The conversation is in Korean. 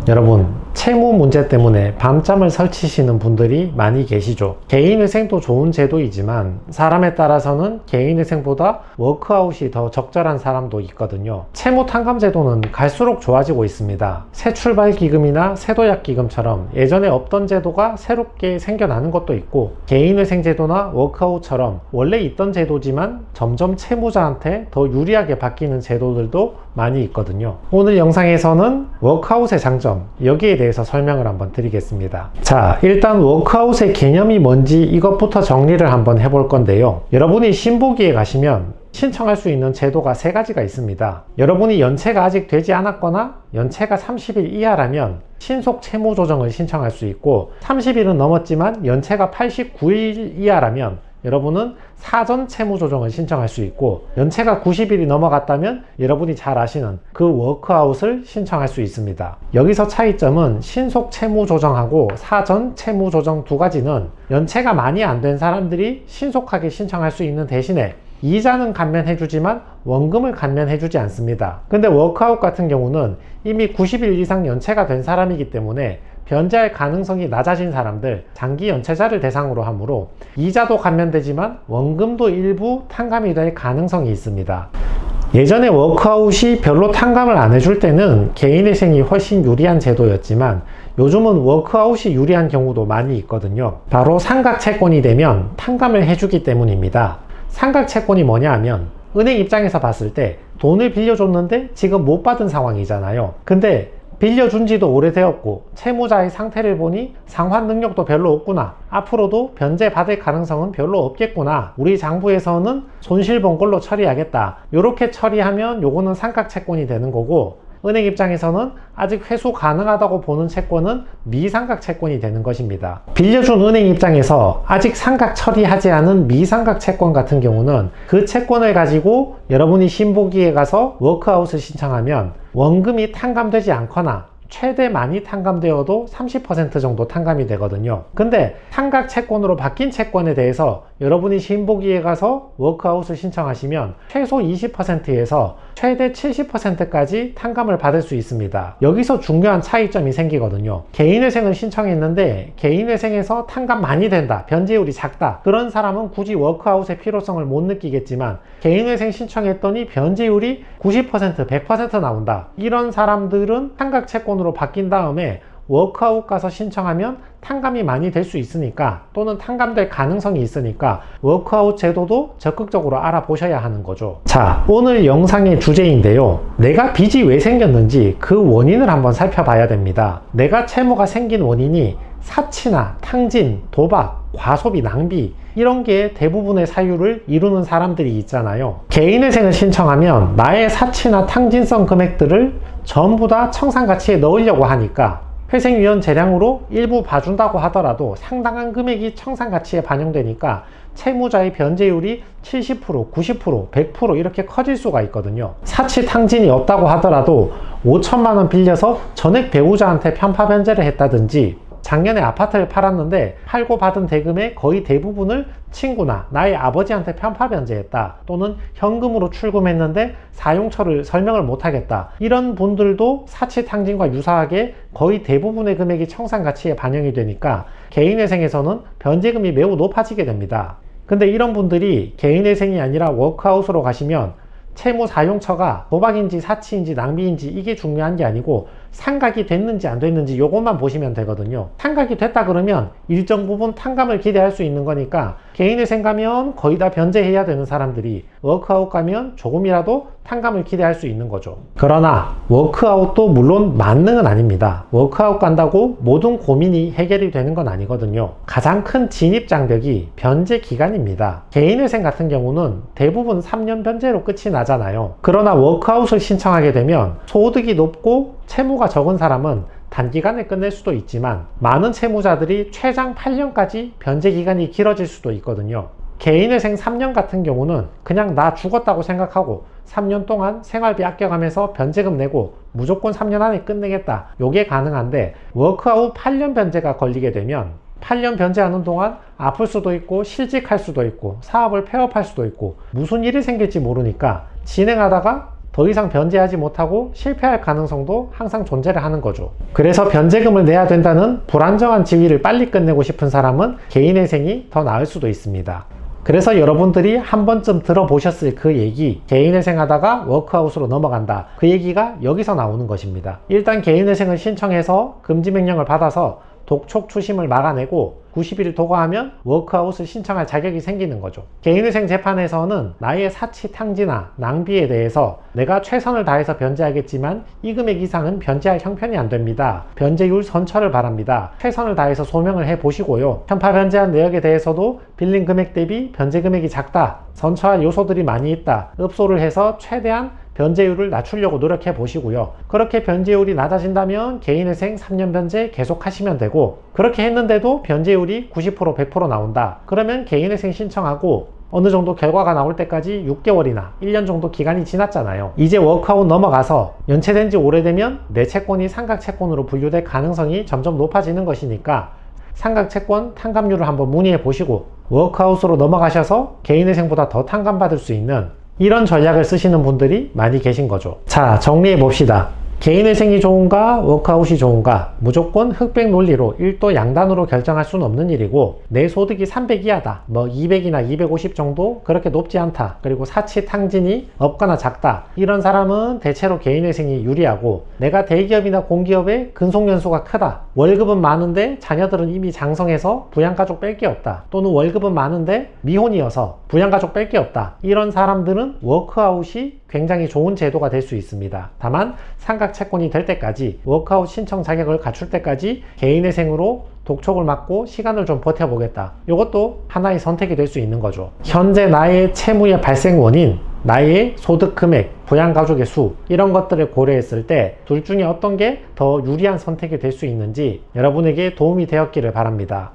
여러분, 채무 문제 때문에 밤잠을 설치시는 분들이 많이 계시죠. 개인회생도 좋은 제도이지만 사람에 따라서는 개인회생보다 워크아웃이 더 적절한 사람도 있거든요. 채무탕감제도는 갈수록 좋아지고 있습니다. 새출발기금이나 새도약기금처럼 예전에 없던 제도가 새롭게 생겨나는 것도 있고, 개인회생제도나 워크아웃처럼 원래 있던 제도지만 점점 채무자한테 더 유리하게 바뀌는 제도들도 많이 있거든요. 오늘 영상에서는 워크아웃의 장점, 여기에 대해서 설명을 한번 드리겠습니다. 자, 일단 워크아웃의 개념이 뭔지 이것부터 정리를 한번 해볼 건데요. 여러분이 신보기에 가시면 신청할 수 있는 제도가 3가지가 있습니다. 여러분이 연체가 아직 되지 않았거나 연체가 30일 이하라면 신속 채무 조정을 신청할 수 있고, 30일은 넘었지만 연체가 89일 이하라면 여러분은 사전 채무 조정을 신청할 수 있고, 연체가 90일이 넘어갔다면 여러분이 잘 아시는 그 워크아웃을 신청할 수 있습니다. 여기서 차이점은 신속 채무 조정하고 사전 채무 조정 2가지는 연체가 많이 안 된 사람들이 신속하게 신청할 수 있는 대신에 이자는 감면해 주지만 원금을 감면해 주지 않습니다. 근데 워크아웃 같은 경우는 이미 90일 이상 연체가 된 사람이기 때문에 변제할 가능성이 낮아진 사람들, 장기 연체자를 대상으로 하므로 이자도 감면되지만 원금도 일부 탕감이 될 가능성이 있습니다. 예전에 워크아웃이 별로 탕감을 안 해줄 때는 개인회생이 훨씬 유리한 제도였지만 요즘은 워크아웃이 유리한 경우도 많이 있거든요. 바로 상각채권이 되면 탕감을 해주기 때문입니다. 상각채권이 뭐냐 하면 은행 입장에서 봤을 때 돈을 빌려줬는데 지금 못 받은 상황이잖아요. 근데 빌려준 지도 오래되었고 채무자의 상태를 보니 상환 능력도 별로 없구나, 앞으로도 변제 받을 가능성은 별로 없겠구나, 우리 장부에서는 손실 본 걸로 처리하겠다, 이렇게 처리하면 요거는 상각채권이 되는 거고, 은행 입장에서는 아직 회수 가능하다고 보는 채권은 미상각 채권이 되는 것입니다. 빌려준 은행 입장에서 아직 상각 처리하지 않은 미상각 채권 같은 경우는 그 채권을 가지고 여러분이 신보기에 가서 워크아웃을 신청하면 원금이 탕감되지 않거나 최대 많이 탕감되어도 30% 정도 탕감이 되거든요. 근데 상각 채권으로 바뀐 채권에 대해서 여러분이 신보기에 가서 워크아웃을 신청하시면 최소 20%에서 최대 70%까지 탕감을 받을 수 있습니다. 여기서 중요한 차이점이 생기거든요. 개인회생을 신청했는데 개인회생에서 탕감 많이 된다, 변제율이 작다, 그런 사람은 굳이 워크아웃의 필요성을 못 느끼겠지만, 개인회생 신청했더니 변제율이 90%, 100% 나온다, 이런 사람들은 상각 채권으로 바뀐 다음에 워크아웃 가서 신청하면 탕감이 많이 될 수 있으니까, 또는 탕감될 가능성이 있으니까 워크아웃 제도도 적극적으로 알아보셔야 하는 거죠. 자, 오늘 영상의 주제인데요. 내가 빚이 왜 생겼는지 그 원인을 한번 살펴봐야 됩니다. 내가 채무가 생긴 원인이 사치나 탕진, 도박, 과소비, 낭비, 이런 게 대부분의 사유를 이루는 사람들이 있잖아요. 개인회생을 신청하면 나의 사치나 탕진성 금액들을 전부 다 청산가치에 넣으려고 하니까 회생위원 재량으로 일부 봐준다고 하더라도 상당한 금액이 청산가치에 반영되니까 채무자의 변제율이 70%, 90%, 100% 이렇게 커질 수가 있거든요. 사치 탕진이 없다고 하더라도 5천만 원 빌려서 전액 배우자한테 편파 변제를 했다든지, 작년에 아파트를 팔았는데 팔고 받은 대금의 거의 대부분을 친구나 나의 아버지한테 편파 변제했다, 또는 현금으로 출금했는데 사용처를 설명을 못하겠다, 이런 분들도 사치 탕진과 유사하게 거의 대부분의 금액이 청산가치에 반영이 되니까 개인회생에서는 변제금이 매우 높아지게 됩니다. 근데 이런 분들이 개인회생이 아니라 워크아웃으로 가시면 채무 사용처가 도박인지 사치인지 낭비인지 이게 중요한 게 아니고 상각이 됐는지 안 됐는지 요것만 보시면 되거든요. 상각이 됐다 그러면 일정 부분 탕감을 기대할 수 있는 거니까, 개인회생 가면 거의 다 변제해야 되는 사람들이 워크아웃 가면 조금이라도 탕감을 기대할 수 있는 거죠. 그러나 워크아웃도 물론 만능은 아닙니다. 워크아웃 간다고 모든 고민이 해결이 되는 건 아니거든요. 가장 큰 진입장벽이 변제 기간입니다. 개인회생 같은 경우는 대부분 3년 변제로 끝이 나잖아요. 그러나 워크아웃을 신청하게 되면 소득이 높고 채무가 적은 사람은 단기간에 끝낼 수도 있지만, 많은 채무자들이 최장 8년까지 변제 기간이 길어질 수도 있거든요. 개인회생 3년 같은 경우는 그냥 나 죽었다고 생각하고 3년 동안 생활비 아껴가면서 변제금 내고 무조건 3년 안에 끝내겠다, 요게 가능한데, 워크아웃 8년 변제가 걸리게 되면 8년 변제하는 동안 아플 수도 있고 실직할 수도 있고 사업을 폐업할 수도 있고 무슨 일이 생길지 모르니까 진행하다가 더 이상 변제하지 못하고 실패할 가능성도 항상 존재를 하는 거죠. 그래서 변제금을 내야 된다는 불안정한 지위를 빨리 끝내고 싶은 사람은 개인회생이 더 나을 수도 있습니다. 그래서 여러분들이 한 번쯤 들어보셨을 그 얘기, 개인회생 하다가 워크아웃으로 넘어간다, 그 얘기가 여기서 나오는 것입니다. 일단 개인회생을 신청해서 금지명령을 받아서 독촉 추심을 막아내고 90일 도과하면 워크아웃을 신청할 자격이 생기는 거죠. 개인회생 재판에서는 나의 사치 탕진이나 낭비에 대해서 내가 최선을 다해서 변제하겠지만 이 금액 이상은 변제할 형편이 안 됩니다. 변제율 선처를 바랍니다. 최선을 다해서 소명을 해 보시고요. 편파 변제한 내역에 대해서도 빌린 금액 대비 변제 금액이 작다, 선처할 요소들이 많이 있다, 읍소를 해서 최대한 변제율을 낮추려고 노력해 보시고요. 그렇게 변제율이 낮아진다면 개인회생 3년 변제 계속 하시면 되고, 그렇게 했는데도 변제율이 90% 100% 나온다, 그러면 개인회생 신청하고 어느 정도 결과가 나올 때까지 6개월이나 1년 정도 기간이 지났잖아요. 이제 워크아웃 넘어가서 연체된 지 오래되면 내 채권이 상각채권으로 분류될 가능성이 점점 높아지는 것이니까 상각채권 탕감률을 한번 문의해 보시고 워크아웃으로 넘어가셔서 개인회생보다 더 탕감받을 수 있는 이런 전략을 쓰시는 분들이 많이 계신 거죠. 자, 정리해 봅시다. 개인회생이 좋은가 워크아웃이 좋은가, 무조건 흑백 논리로 1도 양단으로 결정할 수는 없는 일이고, 내 소득이 300 이하다, 뭐 200이나 250 정도 그렇게 높지 않다, 그리고 사치 탕진이 없거나 작다, 이런 사람은 대체로 개인회생이 유리하고, 내가 대기업이나 공기업의 근속연수가 크다, 월급은 많은데 자녀들은 이미 장성해서 부양가족 뺄 게 없다, 또는 월급은 많은데 미혼이어서 부양가족 뺄 게 없다, 이런 사람들은 워크아웃이 굉장히 좋은 제도가 될 수 있습니다. 다만 상각채권이 될 때까지, 워크아웃 신청 자격을 갖출 때까지 개인회생으로 독촉을 막고 시간을 좀 버텨보겠다, 이것도 하나의 선택이 될 수 있는 거죠. 현재 나의 채무의 발생 원인, 나의 소득 금액, 부양가족의 수, 이런 것들을 고려했을 때 둘 중에 어떤 게 더 유리한 선택이 될 수 있는지 여러분에게 도움이 되었기를 바랍니다.